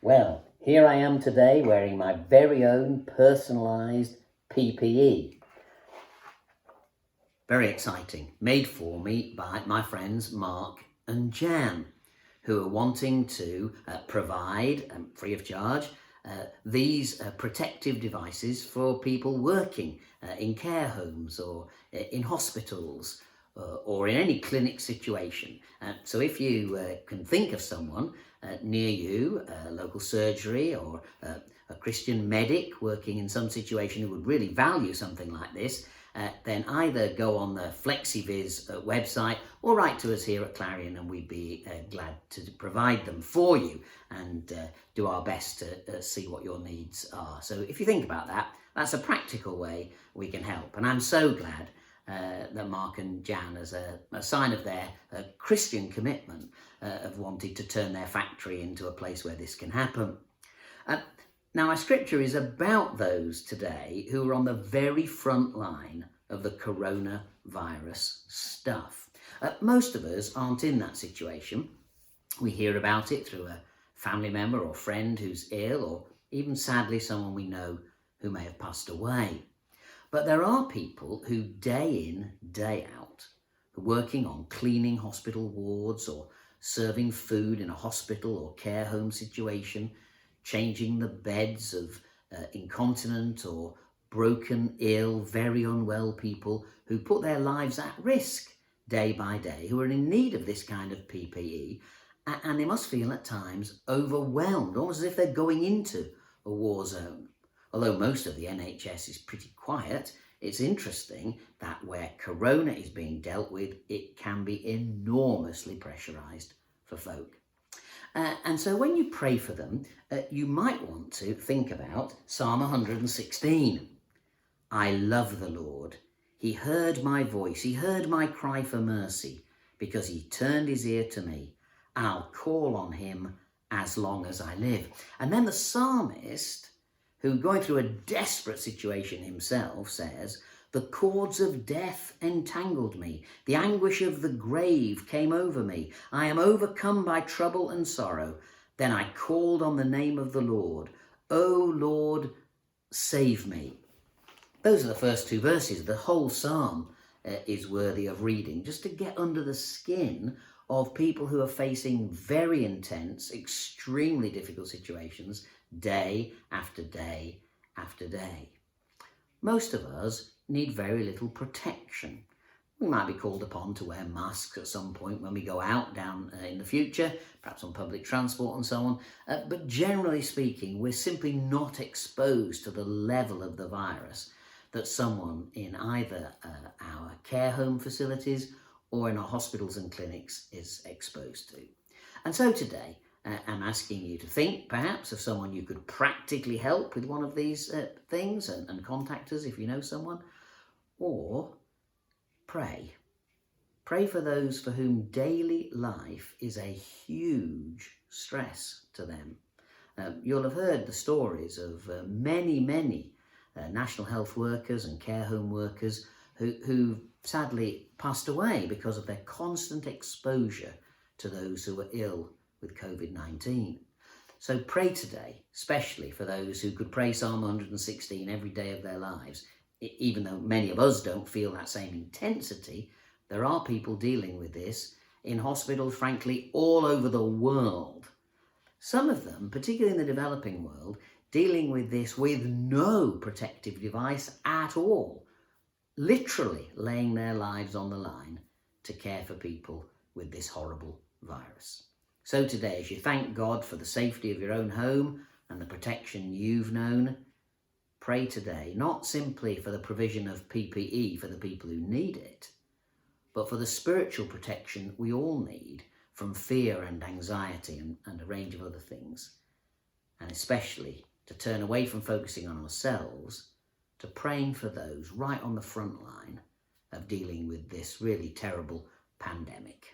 Well, here I am today wearing my very own personalised PPE. Very exciting, made for me by my friends Mark and Jan, who are wanting to provide, free of charge, these protective devices for people working in care homes or in hospitals or in any clinic situation. So if you can think of someone near you, a local surgery or a Christian medic working in some situation who would really value something like this, then either go on the FlexiViz website or write to us here at Clarion, and we'd be glad to provide them for you and do our best to see what your needs are. So if you think about that, that's a practical way we can help. And I'm so glad that Mark and Jan, as a sign of their Christian commitment, have wanted to turn their factory into a place where this can happen. Now, our scripture is about those today who are on the very front line of the coronavirus stuff. Most of us aren't in that situation. We hear about it through a family member or friend who's ill, or even sadly someone we know who may have passed away. But there are people who day in, day out, are working on cleaning hospital wards or serving food in a hospital or care home situation, changing the beds of incontinent or broken, ill, very unwell people who put their lives at risk day by day, who are in need of this kind of PPE, and they must feel at times overwhelmed, almost as if they're going into a war zone. Although most of the NHS is pretty quiet, it's interesting that where corona is being dealt with, it can be enormously pressurised for folk. And so when you pray for them, you might want to think about Psalm 116. I love the Lord. He heard my voice. He heard my cry for mercy because he turned his ear to me. I'll call on him as long as I live. And then the psalmist, who going through a desperate situation himself, says, the cords of death entangled me. The anguish of the grave came over me. I am overcome by trouble and sorrow. Then I called on the name of the Lord. O Lord, save me. Those are the first two verses. The whole psalm is worthy of reading, just to get under the skin of people who are facing very intense, extremely difficult situations day after day after day. Most of us need very little protection. We might be called upon to wear masks at some point when we go out down in the future, perhaps on public transport and so on. But generally speaking, we're simply not exposed to the level of the virus that someone in either our care home facilities or in our hospitals and clinics is exposed to. And so today, I'm asking you to think perhaps of someone you could practically help with one of these things and contact us if you know someone, or pray. Pray for those for whom daily life is a huge stress to them. You'll have heard the stories of many national health workers and care home workers who sadly passed away because of their constant exposure to those who were ill with COVID-19. So pray today, especially for those who could pray Psalm 116 every day of their lives. Even though many of us don't feel that same intensity, there are people dealing with this in hospitals, frankly, all over the world. Some of them, particularly in the developing world, dealing with this with no protective device at all, literally laying their lives on the line to care for people with this horrible virus. So today, as you thank God for the safety of your own home and the protection you've known, pray today, not simply for the provision of PPE for the people who need it, but for the spiritual protection we all need from fear and anxiety and a range of other things, and especially to turn away from focusing on ourselves to praying for those right on the front line of dealing with this really terrible pandemic.